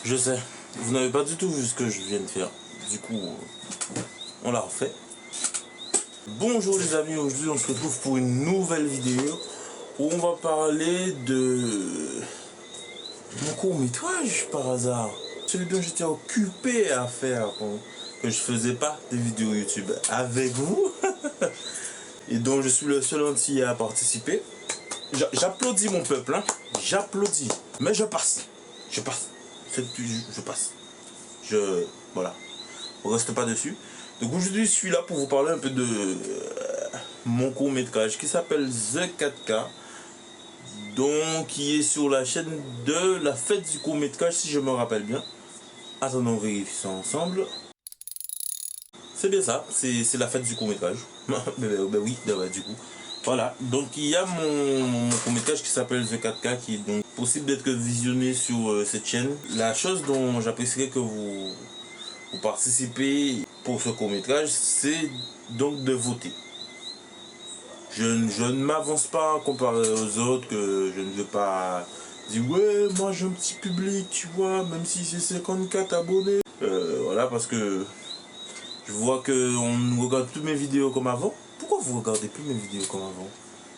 Je sais, vous n'avez pas du tout vu ce que je viens de faire. Du coup, on l'a refait. Bonjour les amis, aujourd'hui on se retrouve pour une nouvelle vidéo où on va parler de mon court-métrage par hasard. Celui dont j'étais occupé à faire, que je faisais pas des vidéos YouTube avec vous. Et dont je suis le seul entier à participer. J'applaudis mon peuple, hein. J'applaudis. Mais je passe. Je passe. Je passe. Voilà. On reste pas dessus. Donc aujourd'hui, je suis là pour vous parler un peu de mon court-métrage qui s'appelle The 4K. Donc, qui est sur la chaîne de la fête du court-métrage, si je me rappelle bien. Attendons, on vérifie ça ensemble. C'est bien ça, c'est la fête du court-métrage. ben oui, du coup. Voilà, donc il y a mon court-métrage qui s'appelle The 4K qui est donc possible d'être visionné sur cette chaîne. La chose dont j'apprécierais que vous participez pour ce court-métrage, c'est donc de voter. Je ne m'avance pas comparé aux autres, que je ne veux pas dire ouais, moi j'ai un petit public, tu vois, même si c'est 54 abonnés. Voilà, parce que je vois qu'on ne regarde plus mes vidéos comme avant. Pourquoi vous regardez plus mes vidéos comme avant?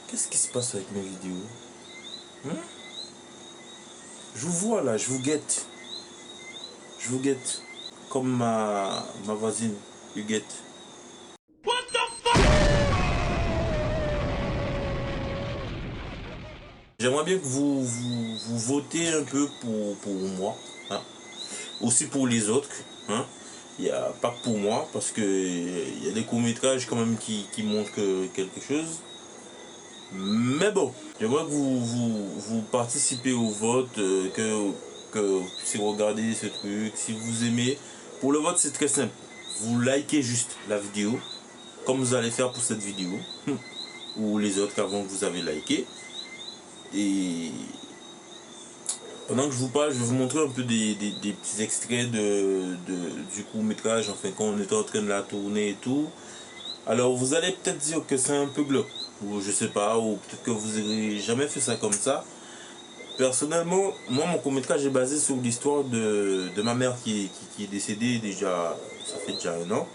Qu'est-ce qui se passe avec mes vidéos? Je vous vois là, je vous guette. Je vous guette. Comme ma voisine, Huguette. What the fuck? J'aimerais bien que vous votez un peu pour moi. Hein? Aussi pour les autres. Hein? Il n'y a pas que pour moi, parce que il y a des courts-métrages quand même qui montrent quelque chose. Mais bon, j'aimerais que vous participez au vote, que vous puissiez regarder ce truc. Si vous aimez, pour le vote c'est très simple. Vous likez juste la vidéo, comme vous allez faire pour cette vidéo, ou les autres qu'avant vous avez liké. Et pendant que je vous parle, je vais vous montrer un peu des petits extraits du court-métrage, enfin quand on était en train de la tourner et tout. Alors vous allez peut-être dire que c'est un peu glauque, ou je sais pas, ou peut-être que vous n'avez jamais fait ça comme ça. Personnellement, moi mon court-métrage est basé sur l'histoire de ma mère qui est décédée déjà, ça fait déjà 1 an.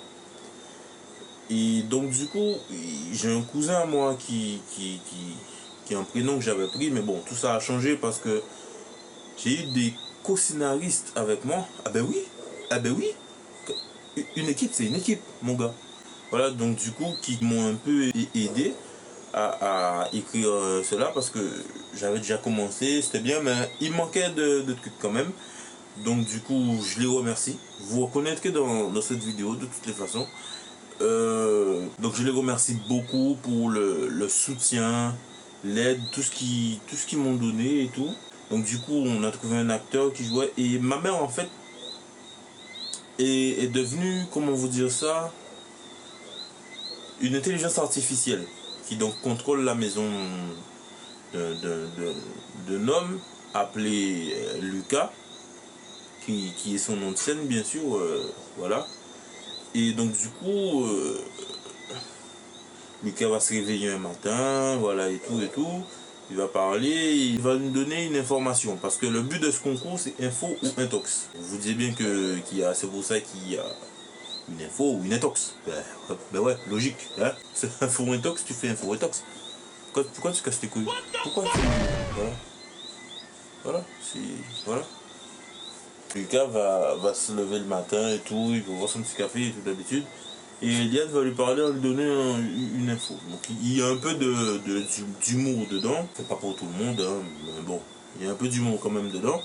Et donc du coup, j'ai un cousin à moi qui a un prénom que j'avais pris, mais bon, tout ça a changé parce que j'ai eu des co-scénaristes avec moi. Ah ben oui. Une équipe, c'est une équipe, mon gars. Voilà, donc du coup, qui m'ont un peu aidé à écrire cela parce que j'avais déjà commencé, c'était bien, mais il manquait de trucs quand même. Donc du coup, je les remercie. Vous reconnaîtrez dans cette vidéo de toutes les façons. Donc je les remercie beaucoup pour le soutien, l'aide, tout ce qu'ils m'ont donné et tout. Donc du coup, on a trouvé un acteur qui jouait. Et ma mère, en fait, est devenue, comment vous dire ça, une intelligence artificielle qui donc contrôle la maison d'un homme appelé Lucas, qui est son nom de scène, bien sûr, voilà. Et donc du coup, Lucas va se réveiller un matin, voilà, et tout. Il va parler, il va nous donner une information. Parce que le but de ce concours, c'est info ou intox. Vous dites bien c'est pour ça qu'il y a une info ou une intox. Ben ouais, logique. Hein? C'est info ou intox, tu fais info ou intox. Pourquoi tu casses tes couilles? Pourquoi tu... Voilà. Voilà. Lucas va se lever le matin et tout, il va boire son petit café et tout d'habitude. Et Eliane va lui parler, lui donner une info. Donc il y a un peu d'humour dedans. C'est pas pour tout le monde, hein, mais bon, il y a un peu d'humour quand même dedans.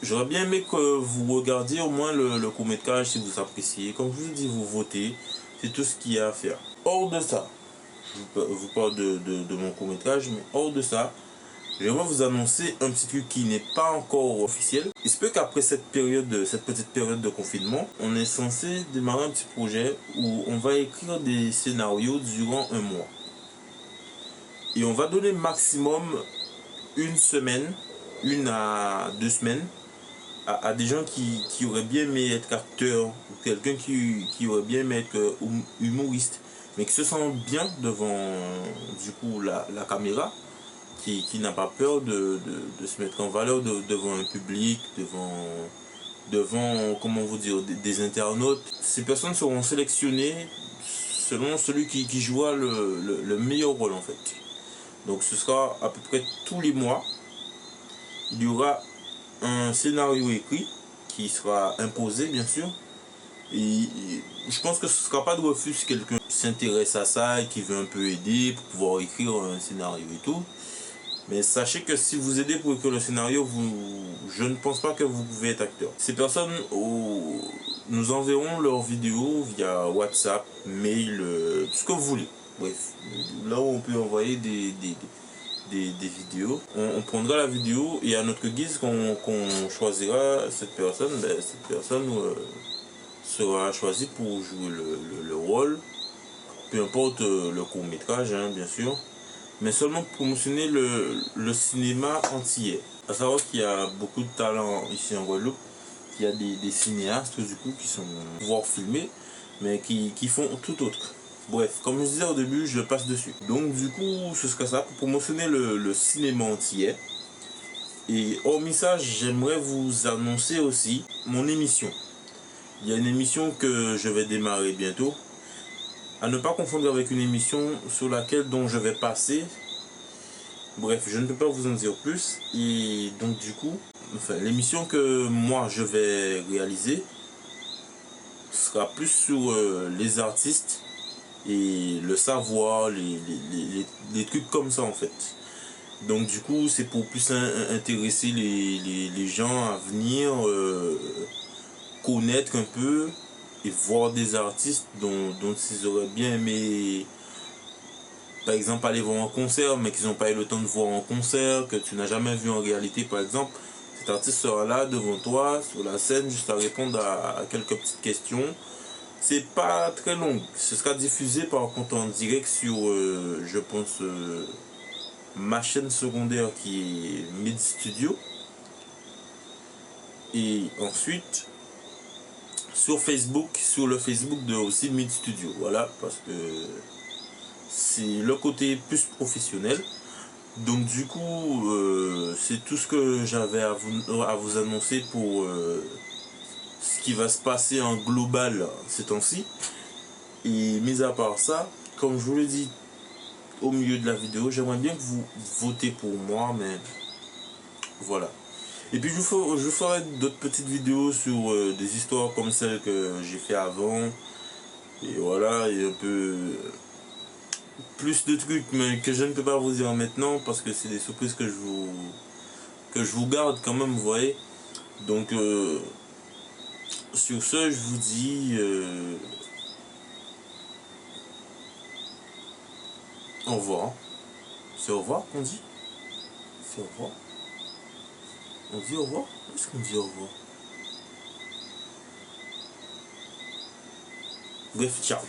J'aurais bien aimé que vous regardiez au moins le court-métrage si vous appréciez. Comme je vous dis, vous votez. C'est tout ce qu'il y a à faire. Hors de ça, je vous parle de mon court-métrage, mais hors de ça, j'aimerais vous annoncer un petit truc qui n'est pas encore officiel. Il se peut qu'après cette petite période de confinement, on est censé démarrer un petit projet où on va écrire des scénarios durant 1 mois. Et on va donner maximum 1 semaine, 1 à 2 semaines, à des gens qui auraient bien aimé être acteurs, ou quelqu'un qui aurait bien aimé être humoriste, mais qui se sent bien devant du coup la caméra. Qui n'a pas peur de se mettre en valeur devant un public, devant devant, comment vous dire, des internautes. Ces personnes seront sélectionnées selon celui qui jouera le meilleur rôle en fait. Donc ce sera à peu près tous les mois. Il y aura un scénario écrit qui sera imposé bien sûr. Et je pense que ce ne sera pas de refus si quelqu'un s'intéresse à ça et qui veut un peu aider pour pouvoir écrire un scénario et tout. Mais sachez que si vous aidez pour écrire le scénario, je ne pense pas que vous pouvez être acteur. Ces personnes nous enverront leurs vidéos via WhatsApp, mail, tout ce que vous voulez. Bref, là où on peut envoyer des vidéos. On prendra la vidéo et à notre guise qu'on choisira cette personne, sera choisie pour jouer le rôle, peu importe le court-métrage hein, bien sûr, mais seulement pour promotionner le cinéma antillais. À savoir qu'il y a beaucoup de talents ici en Guadeloupe, qu'il y a des cinéastes du coup qui sont pouvoir filmer, mais qui font tout autre. Bref, comme je disais au début, je passe dessus. Donc du coup, ce serait ça pour promotionner le cinéma antillais. Et hormis ça, j'aimerais vous annoncer aussi mon émission. Il y a une émission que je vais démarrer bientôt. À ne pas confondre avec une émission sur laquelle dont je vais passer. Bref, je ne peux pas vous en dire plus. Et donc du coup, l'émission que moi je vais réaliser sera plus sur les artistes et le savoir, les trucs comme ça en fait. Donc du coup c'est pour plus intéresser les gens à venir connaître un peu et voir des artistes dont ils auraient bien aimé par exemple aller voir en concert mais qu'ils n'ont pas eu le temps de voir en concert, que tu n'as jamais vu en réalité par exemple. Cet artiste sera là devant toi sur la scène juste à répondre à quelques petites questions. C'est pas très long. Ce sera diffusé par contre en direct sur, je pense, ma chaîne secondaire qui est Mid Studio. Et ensuite, sur Facebook, sur le Facebook de aussi Mid Studio. Voilà, parce que c'est le côté plus professionnel. Donc du coup, c'est tout ce que j'avais à vous annoncer pour ce qui va se passer en global ces temps-ci. Et mis à part ça, comme je vous l'ai dit au milieu de la vidéo, j'aimerais bien que vous votez pour moi, mais voilà. Et puis je ferai d'autres petites vidéos sur des histoires comme celles que j'ai fait avant. Et voilà, et un peu plus de trucs mais que je ne peux pas vous dire maintenant parce que c'est des surprises que je vous garde quand même, vous voyez. Donc sur ce, je vous dis au revoir. C'est au revoir qu'on dit? C'est au revoir. On dit au revoir? Qu'est-ce qu'on dit au revoir? Bref, ciao.